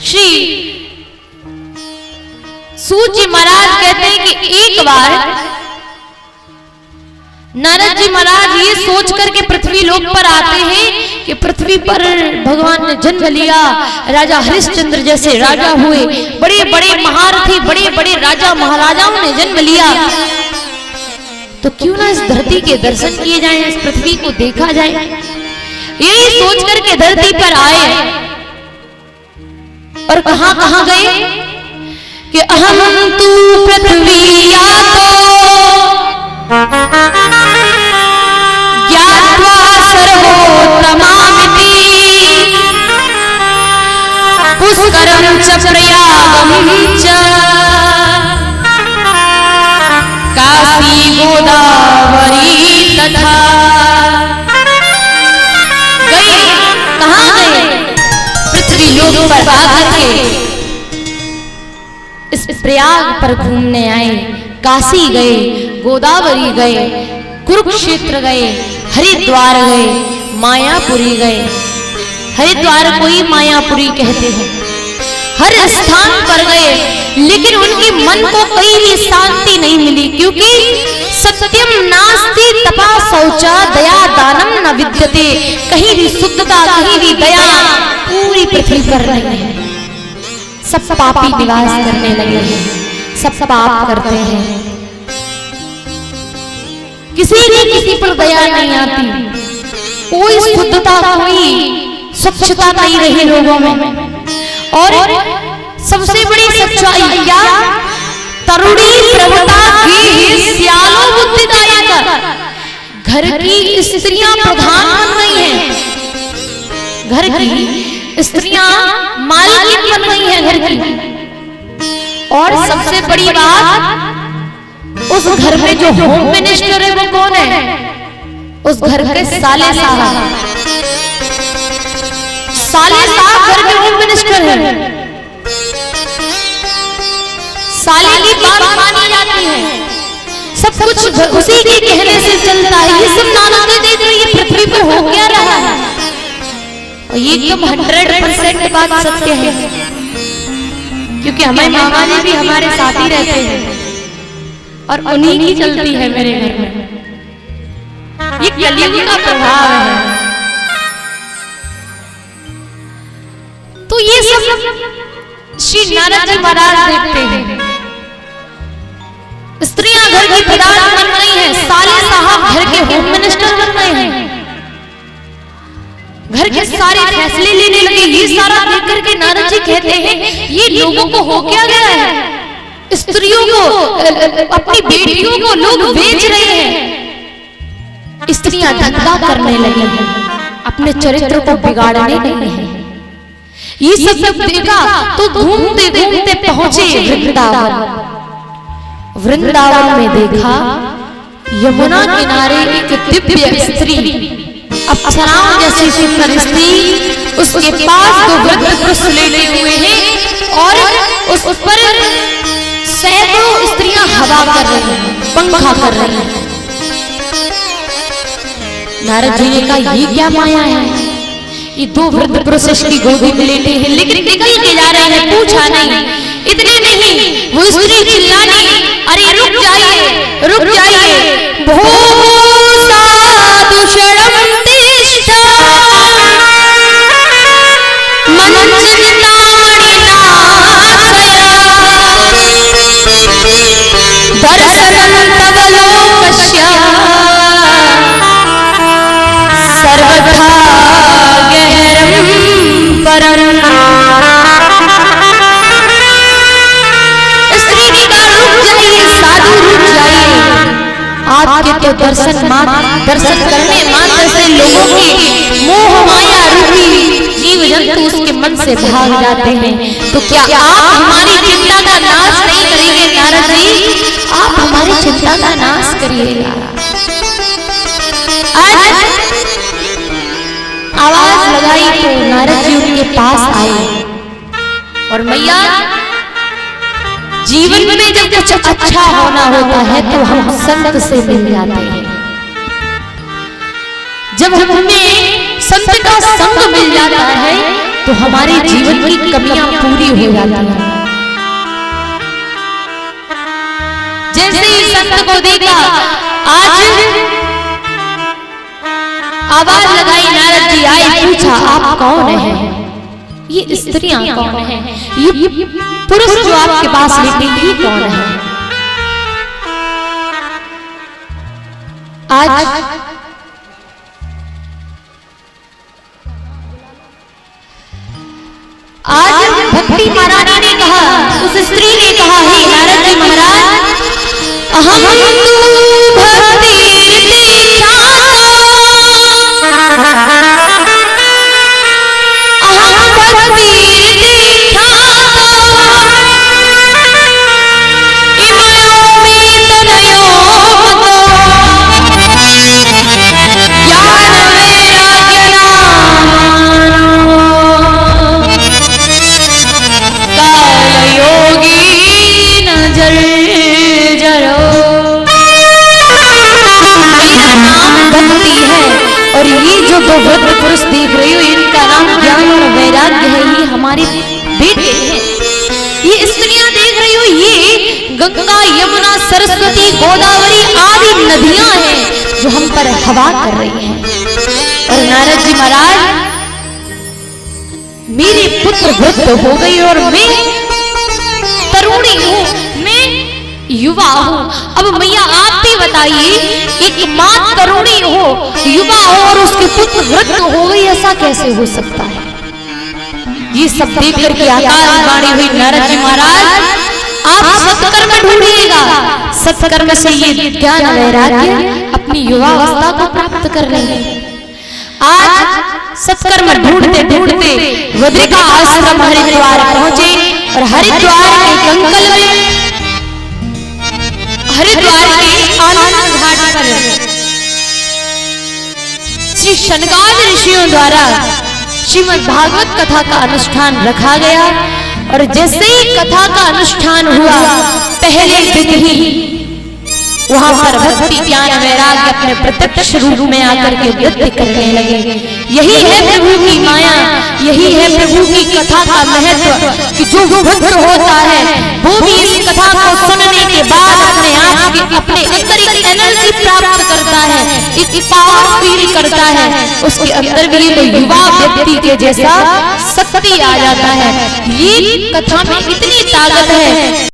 श्री सूत जी महाराज कहते हैं कि एक बार नारद जी महाराज ये सोच करके पृथ्वी लोक पर आते हैं कि पृथ्वी पर भगवान ने जन्म लिया, राजा हरिश्चंद्र जैसे राजा हुए, बड़े बड़े महारथी बड़े बड़े राजा महाराजाओं ने जन्म लिया, तो क्यों ना इस धरती के दर्शन किए जाएं, इस पृथ्वी को देखा जाए। यही सोच करके धरती पर आए और कहां कहां गए कि अहम तू पृथ्वी ज्ञात्वा सर्वोत्तमामिति पुष्करं च प्रयागं च काशी गोदावरी तथा। गए कहां गए? पृथ्वी लोक पर आकर के इस प्रयाग पर घूमने आए, काशी गए, गोदावरी गए, कुरुक्षेत्र गए, हरिद्वार गए, मायापुरी गए। हरिद्वार को ही मायापुरी कहते हैं। हर स्थान पर गए, लेकिन उनके मन को कहीं भी शांति नहीं मिली, क्योंकि सत्यम नास्ति तपा शौचा दया दानम न विद्यते। कहीं भी शुद्धता, कहीं भी दया पूरी पृथ्वी पर नहीं है। सब पापी निवास करने लगे हैं, सब पाप करते हैं, किसी ने किसी पर दया नहीं आती, कोई शुद्धता कोई स्वच्छता नहीं रही लोगों में। और सबसे बड़ी सच्चाई क्या? तरुणी प्रवता की श्यालो बुद्धिदायक। घर की स्त्रियां प्रधान बन गई हैं, घर की स्त्रियां मालकिन बन गई हैं घर की। और सबसे बड़ी बात, उस घर में जो होम मिनिस्टर है वो कौन है? उस घर के साले साहब। साले साहब घर में होम मिनिस्टर है, साले की बात मानी जाती है, सब कुछ उसी के कहने से चलता है। ये सब नानक देख रही है पृथ्वी पर हो क्या रहा है, और ये एकदम 100% बात सत्य है, क्योंकि हमारे मामा जी भी हमारे साथ ही रहते हैं और उन्हीं की चलती है मेरे घर में। ये कलयुग का प्रभाव है। तो ये सब श्री नारद जी महाराज देखते हैं। स्त्रियां घर की प्रधान बन गई हैं, साले साहब घर के होम मिनिस्टर बन गए हैं, घर के सारे फैसले लेने लगे। ये सारा देख करके नारद जी कहते हैं ये लोगों को हो क्या गया है? स्त्रियों को, अपनी बेटियों को लोग बेच रहे हैं। स्त्रियां धंधा करने लगी हैं, अपने चरित्र को बिगाड़ने लगी हैं। ये सब देखा तो घूमते घूमते पहुंचे वृंदावन। वृंदावन में देखा यमुना किनारे एक दिव्य स्त्री, अप्सराओं जैसी सुंदर स्त्री, उसके पास दो वृद्ध पुरुष लेटे हुए हैं और उस पर सैकड़ों स्त्रियां हवा कर रही हैं, पंखा कर रही हैं। नारद जी ने कहा ये क्या माया है? ये दो वृद्ध पुरुष इसकी गोदी में लेटे हैं, लेकिन निकल के जा रहे हैं, पूछा नहीं। इतने नहीं, वो स्त्री चिल्लानी, अरे रुक जाइए, रुक जाइए, भो साधु शरणं तिष्ठ मंचितामणि नाशय दर्शनं तव लोकस्य सर्वथा गहरं परम। स्त्री ने कहा रुक जाइए, साधु रुक जाइए, आपके तो दर्शन करने मात्र से लोगों की मोह माया रूपी जीव जंतु उसके मन से भाग जाते हैं। तो क्या आप हमारी चिंता का नाश नहीं करेंगे नारद जी? आप हमारी चिंता का नाश करिएगा। आज आवाज लगाई तो नारद जी उनके पास आए और मैया, जीवन में जब कुछ अच्छा होना होता है तो हम संत से मिल जाते हैं। जब हमें संत का संग मिल जाता है तो हमारे जीवन की कमियां पूरी हो जाती हैं। जैसे ही संत को देखा, आज आवाज लगाई, नारद जी आए, पूछा आप कौन हैं? ये स्त्रियां कौन हैं? ये पुरुष जो आपके पास लेते ये कौन है? आज भक्ति महारानी ने कहा, उस स्त्री ने कहा, हे नारद जी महाराज, अहम तू भक्ति दो वृद्ध पुरुष देख रही हो, इनका नाम ज्ञान और वैराग्य है, ये हमारे बेटे हैं। ये स्त्रियां देख रही हो, ये गंगा, यमुना, सरस्वती, गोदावरी आदि नदियां हैं जो हम पर हवा कर रही हैं। और नारद जी महाराज, मेरे पुत्र वृद्ध हो गई और मैं तरुणी हूं, मैं युवा हूं। अब मैया आप भी बताइए, एक मां तरुणी हो, युवा हो और उसके पुत्र वृद्ध हो गई, ऐसा कैसे हो सकता है? ये सब देख करके आकाशवाणी हुई, नारद जी महाराज आप सत्कर्म ढूंढिएगा, सत्कर्म से ये ज्ञान वैराग्य अपनी युवावस्था को प्राप्त कर लेंगे। आज सत्कर्म ढूंढते ढूंढते बद्रिका आश्रम हरिद्वार पहुंचे और हरिद्वार के कंकल में, हरिद्वार के आनंद घाट पर श्री शनकाद ऋषियों द्वारा श्रीमद् भागवत कथा का अनुष्ठान रखा गया। और जैसे ही कथा का अनुष्ठान हुआ, पहले दिन ही वहां पर भक्ति, ज्ञान, वैराग्य अपने प्रत्यक्ष रूप में आकर के नृत्य करने लगे। यही है प्रभु की माया, यही है प्रभु की कथा का महत्व, कि जो भक्त होता है वो भी इस कथा को सुनने के बाद अपने आप की, अपने अंदर एक एनर्जी प्राप्त करता है, एक पावर फील करता है, उसके अंदर भी तो युवा व्यक्ति के जैसा शक्ति आ जाता है। ये कथा में इतनी ताकत है।